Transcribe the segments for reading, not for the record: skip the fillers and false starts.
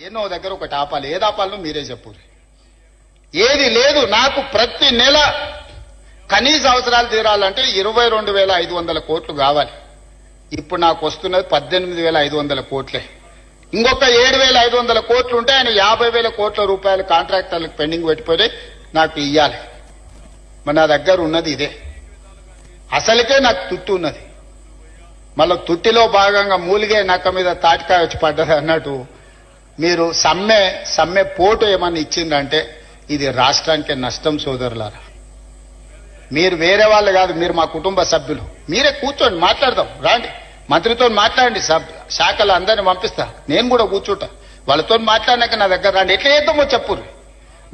ఎన్నో దగ్గర ఒకటి ఆపాలి. ఏది ఆపాలో మీరే చెప్పు. ఏది లేదు. నాకు ప్రతి నెల కనీస అవసరాలు తీరాలంటే 22,500 కోట్లు కావాలి. ఇప్పుడు నాకు వస్తున్నది 18,500 కోట్లే. ఇంకొక 7,500 కోట్లు ఉంటే ఆయన 50,000 కోట్ల రూపాయలు కాంట్రాక్టర్లకు పెండింగ్ పెట్టిపోయి నాకు ఇయ్యాలి. మరి నా దగ్గర ఉన్నది ఇదే. అసలుకే నాకు తుట్టు ఉన్నది. మళ్ళీ తుట్టిలో భాగంగా మూలిగే నక్క మీద తాటికాయ వచ్చి పడ్డది అన్నట్టు మీరు సమ్మె పోటు ఏమన్నా ఇచ్చిందంటే ఇది రాష్ట్రానికి నష్టం సోదరులారా. మీరు వేరే వాళ్ళు కాదు, మీరు మా కుటుంబ సభ్యులు. మీరే కూర్చోండి, మాట్లాడదాం. రాండి, మంత్రితో మాట్లాడండి. శాఖలు అందరిని పంపిస్తా, నేను కూడా కూర్చుంటా. వాళ్ళతో మాట్లాడినాక నా దగ్గర రండి. ఎట్లా చేద్దామో చెప్పుర్రి.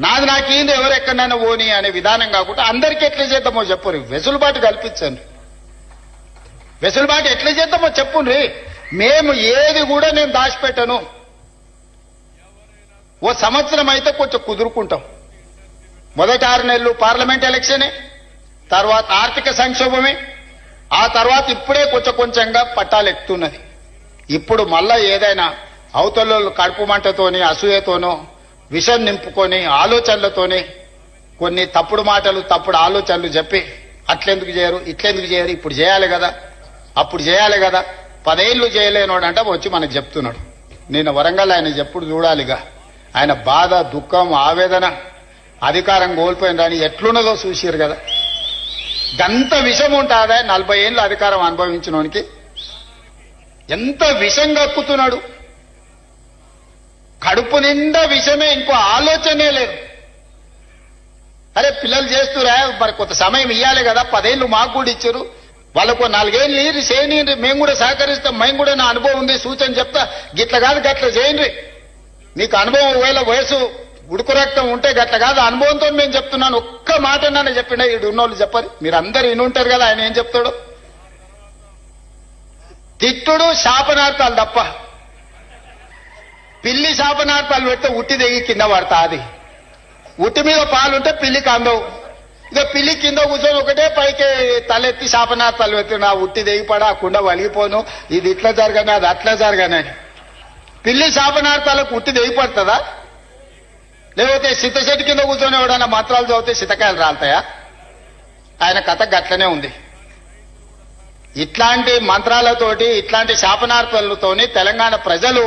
నాది నాకేంది ఎవరెక్కడైనా ఓని అనే విధానం కాకుండా అందరికీ ఎట్లా చేద్దామో చెప్పుర్రి. వెసులుబాటు కల్పించండి. వెసులుబాటు ఎట్లా చేద్దామో చెప్పుండ్రి. మేము ఏది కూడా నేను దాచిపెట్టను. ఓ సంవత్సరం అయితే కొంచెం కుదురుకుంటాం. మొదటి 6 నెలలు పార్లమెంట్ ఎలక్షనే, తర్వాత ఆర్థిక సంక్షోభమే, ఆ తర్వాత ఇప్పుడే కొంచెంగా పట్టాలు ఎక్కుతున్నది. ఇప్పుడు మళ్ళా ఏదైనా అవతల కడుపు మంటతోని అసూయతోనో విషం నింపుకొని ఆలోచనలతోని కొన్ని తప్పుడు మాటలు తప్పుడు ఆలోచనలు చెప్పి అట్లెందుకు చేయరు ఇట్లెందుకు చేయరు, ఇప్పుడు చేయాలి కదా అప్పుడు చేయాలి కదా, 10 ఏళ్ళు చేయలేనోడంట వచ్చి మనకు చెప్తున్నాడు. నేను వరంగల్ ఆయన చెప్పుడు చూడాలిగా. ఆయన బాధ, దుఃఖం, ఆవేదన, అధికారం కోల్పోయిందని ఎట్లున్నదో చూసిరు కదా. గంత విషం ఉంటుందా 40 ఏళ్ళు అధికారం అనుభవించినోనికి? ఎంత విషం కక్కుతున్నాడు. కడుపు నిండా విషమే, ఇంకో ఆలోచనే లేదు. అరే పిల్లలు చేస్తురా, మరి కొంత సమయం ఇవ్వాలి కదా. 10 ఏళ్ళు మాకు కూడా ఇచ్చారు, వాళ్ళకు 4 ఏళ్ళు నీరు చేయని, మేము కూడా సహకరిస్తాం. మేము కూడా నా అనుభవం ఉంది, సూచన చెప్తా. గిట్ల కాదు గట్ల చేయండి. మీకు అనుభవం ఒకవేళ వయసు ఉడుకు రక్తం ఉంటే గట్ల కాదు, అనుభవంతో మేము చెప్తున్నాను. ఒక్క మాట నన్ను చెప్పిండే ఈడు ఉన్నోళ్ళు చెప్పరు. మీరు అందరు వినుంటారు కదా ఆయన ఏం చెప్తాడు. తిట్టుడు శాపనార్థాలు తప్ప. పిల్లి శాపనార్థాలు పెడితే ఉట్టి దిగి కింద పడతా. అది ఉట్టి మీద పాలుంటే పిల్లికి అందవు. ఇక పిల్లి కింద కూర్చొని ఒకటే పైకి తలెత్తి శాపనార్థాలు పెట్టి నా ఉట్టి దిగిపడా, ఆ కుండ వలిగిపోను, ఇది ఇట్లా జరగని అది అట్లా జరగని. పిల్లి శాపనార్థాలకు ఉట్టి దిగిపడుతుందా? లేకపోతే సిద్ధశెట్టి కింద కూర్చొని ఎవడన్నా మంత్రాలు చదివితే సితకాయలు రాలుతాయా? ఆయన కథ గట్లనే ఉంది. ఇట్లాంటి మంత్రాలతోటి ఇట్లాంటి శాపనార్థాలతోని తెలంగాణ ప్రజలు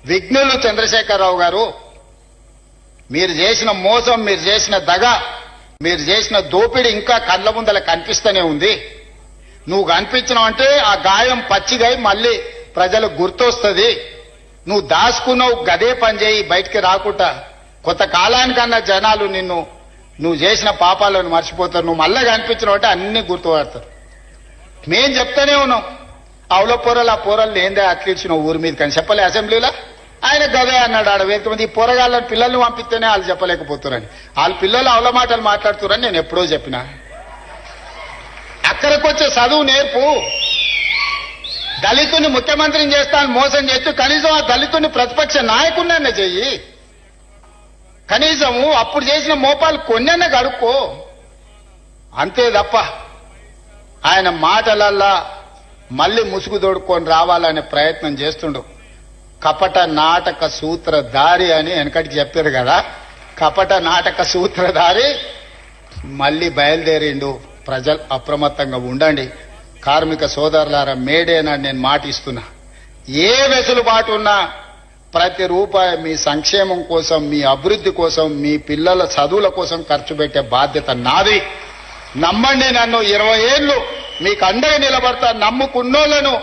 విఘ్నులు. చంద్రశేఖరరావు గారు, మీరు చేసిన మోసం, మీరు చేసిన దగ, మీరు చేసిన దోపిడి ఇంకా కళ్ళ ముందల కనిపిస్తూనే ఉంది. నువ్వు కనిపించినావంటే ఆ గాయం పచ్చిగై మళ్ళీ ప్రజలకు గుర్తొస్తుంది. నువ్వు దాచుకున్నావు, గదే పని చేయి, బయటికి రాకుండా. కొంత కాలానికన్నా జనాలు నువ్వు చేసిన పాపాలను మర్చిపోతారు. నువ్వు మళ్ళా కనిపించినావంటే అన్ని గుర్తుపడతారు. మేం చెప్తానే ఉన్నాం. అవుల పోరలు, ఆ పోరలు ఏందే అట్లిచ్చినావు ఊరి మీద కానీ చెప్పలే అసెంబ్లీలో. ఆయన గదే అన్నాడు. ఆడ వేదిక ఈ పోరగాళ్ళని పిల్లల్ని పంపిస్తేనే వాళ్ళు చెప్పలేకపోతున్నారని. వాళ్ళ పిల్లలు అవల మాటలు మాట్లాడుతున్నారని నేను ఎప్పుడో చెప్పినా. అక్కడికి వచ్చే చదువు నేర్పు. దళితుని ముఖ్యమంత్రిని చేస్తాను మోసం చేస్తూ కనీసం ఆ దళితుని ప్రతిపక్ష నాయకుడినన్నా చెయ్యి. కనీసము అప్పుడు చేసిన మోపాలు కొన్నన్నా గడుక్కో. అంతే తప్ప ఆయన మాటలల్లా మళ్ళీ ముసుగు తోడుకొని రావాలనే ప్రయత్నం చేస్తుండు. కపట నాటక సూత్రధారి అని వెనకటికి చెప్పారు కదా. కపట నాటక సూత్రధారి మళ్ళీ బయలుదేరిండు. ప్రజలు అప్రమత్తంగా ఉండండి. కార్మిక సోదరులారా, మేడేనా నేను మాట ఇస్తున్నా. ఏ వెసులుబాటు ఉన్నా ప్రతి రూపాయి మీ సంక్షేమం కోసం, మీ అభివృద్ధి కోసం, మీ పిల్లల చదువుల కోసం ఖర్చు పెట్టే బాధ్యత నాది. నమ్మండి నన్ను. 20 ఏళ్లు మీకు అండగా నిలబడతా. నమ్ముకున్నోళ్లను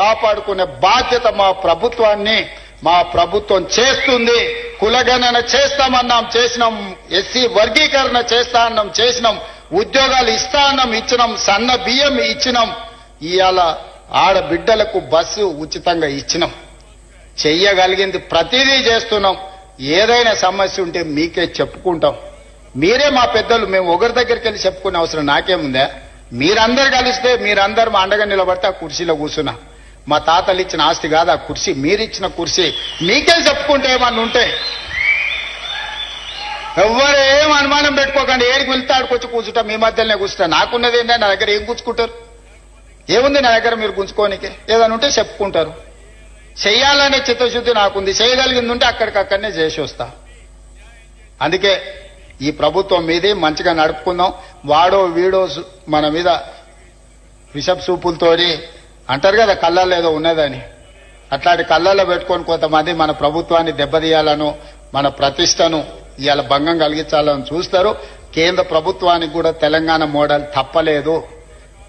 కాపాడుకునే బాధ్యత మా ప్రభుత్వం చేస్తుంది. కులగణన చేస్తామన్నాం, చేసినాం. ఎస్సీ వర్గీకరణ చేస్తా అన్నాం, చేసినాం. ఉద్యోగాలు ఇస్తా అన్నాం, ఇచ్చినాం. సన్న బియ్యం ఇచ్చినాం. ఇవాళ ఆడబిడ్డలకు బస్సు ఉచితంగా ఇచ్చినాం. చెయ్యగలిగింది ప్రతిదీ చేస్తున్నాం. ఏదైనా సమస్య ఉంటే మీకే చెప్పుకుంటాం. మీరే మా పెద్దలు. మేము ఒకరి దగ్గరికి వెళ్ళి చెప్పుకునే అవసరం నాకేముందా? మీరందరు కలిస్తే, మీరందరూ మా అండగా నిలబడితే ఆ కుర్చీలో కూర్చున్నా. మా తాతలు ఇచ్చిన ఆస్తి కాదు ఆ కుర్చీ, మీరిచ్చిన కుర్చీ. మీకే చెప్పుకుంటే ఏమన్నా ఉంటే ఎవ్వరు ఏం అనుమానం పెట్టుకోకండి. ఏడికి వెళ్తే ఆడుకొచ్చి కూర్చుంటా, మీ మధ్యలోనే కూర్చుంటా. నాకున్నది ఏంటంటే నా దగ్గర ఏం గుంజుకుంటారు? ఏముంది నా దగ్గర మీరు గుంజుకోనికి? ఏదైనా ఉంటే చెప్పుకుంటారు. చెయ్యాలనే చిత్తశుద్ధి నాకుంది. చేయగలిగింది ఉంటే అక్కడికక్కడనే చేసి వస్తా. అందుకే ఈ ప్రభుత్వం మీది మంచిగా నడుపుకుందాం. వాడో వీడో మన మీద విషపు సూపులతోని అంటారు కదా కళ్ళల్లో ఏదో ఉన్నదని, అట్లాంటి కళ్ళల్లో పెట్టుకొని కొంతమంది మన ప్రభుత్వాన్ని దెబ్బతీయాలను, మన ప్రతిష్టను ఇవాళ భంగం కలిగించాలని చూస్తారు. కేంద్ర ప్రభుత్వానికి కూడా తెలంగాణ మోడల్ తప్పలేదు.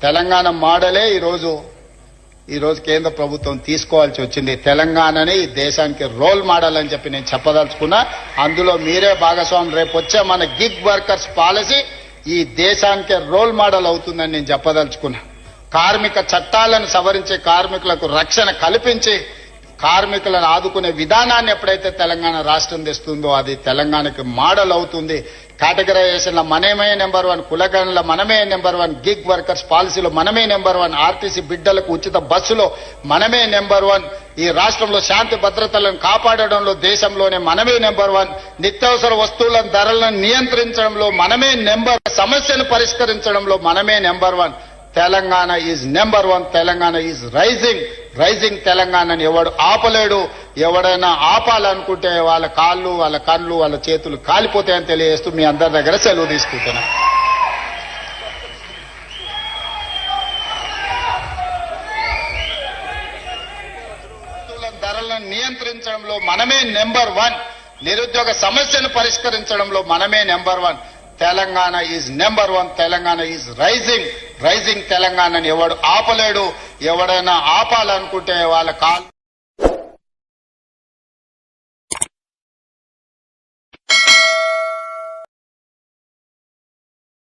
తెలంగాణ మోడలే ఈరోజు కేంద్ర ప్రభుత్వం తీసుకోవాల్సి వచ్చింది. తెలంగాణని ఈ దేశానికి రోల్ మోడల్ అని చెప్పి నేను చెప్పదలుచుకున్నా. అందులో మీరే భాగస్వామి. రేపు వచ్చే మన గిగ్ వర్కర్స్ పాలసీ ఈ దేశానికి రోల్ మోడల్ అవుతుందని నేను చెప్పదలుచుకున్నా. కార్మిక చట్టాలను సవరించి కార్మికులకు రక్షణ కల్పించి కార్మికులను ఆదుకునే విధానాన్ని ఎప్పుడైతే తెలంగాణ రాష్ట్రం తెస్తుందో అది తెలంగాణకి మోడల్ అవుతుంది. కేటగరైజేషన్లో మనమే నెంబర్ 1, కులగణలో మనమే నెంబర్ 1, గిగ్ వర్కర్స్ పాలసీలో మనమే నెంబర్ 1, ఆర్టీసీ బిడ్డలకు ఉచిత బస్సులో మనమే నెంబర్ 1, ఈ రాష్ట్రంలో శాంతి భద్రతలను కాపాడడంలో దేశంలోనే మనమే నెంబర్ 1, నిత్యావసర వస్తువుల ధరలను నియంత్రించడంలో మనమే సమస్యను పరిష్కరించడంలో మనమే number 1. Telangana is number 1. Telangana is rising తెలంగాణని ఎవడు ఆపలేడు. ఎవడైనా ఆపాలనుకుంటే వాళ్ళ కాళ్ళు, వాళ్ళ కళ్ళు, వాళ్ళ చేతులు కాలిపోతాయని తెలియజేస్తూ మీ అందరి దగ్గర సెలవు తీసుకుంటున్నా. ధరలను నియంత్రించడంలో మనమే నెంబర్ 1, నిరుద్యోగ సమస్యను పరిష్కరించడంలో మనమే number 1. Telangana is number 1. Telangana is rising తెలంగాణని ఎవడు ఆపలేడు. ఎవడైనా ఆపాలనుకుంటే వాళ్ళ కాళ్ళు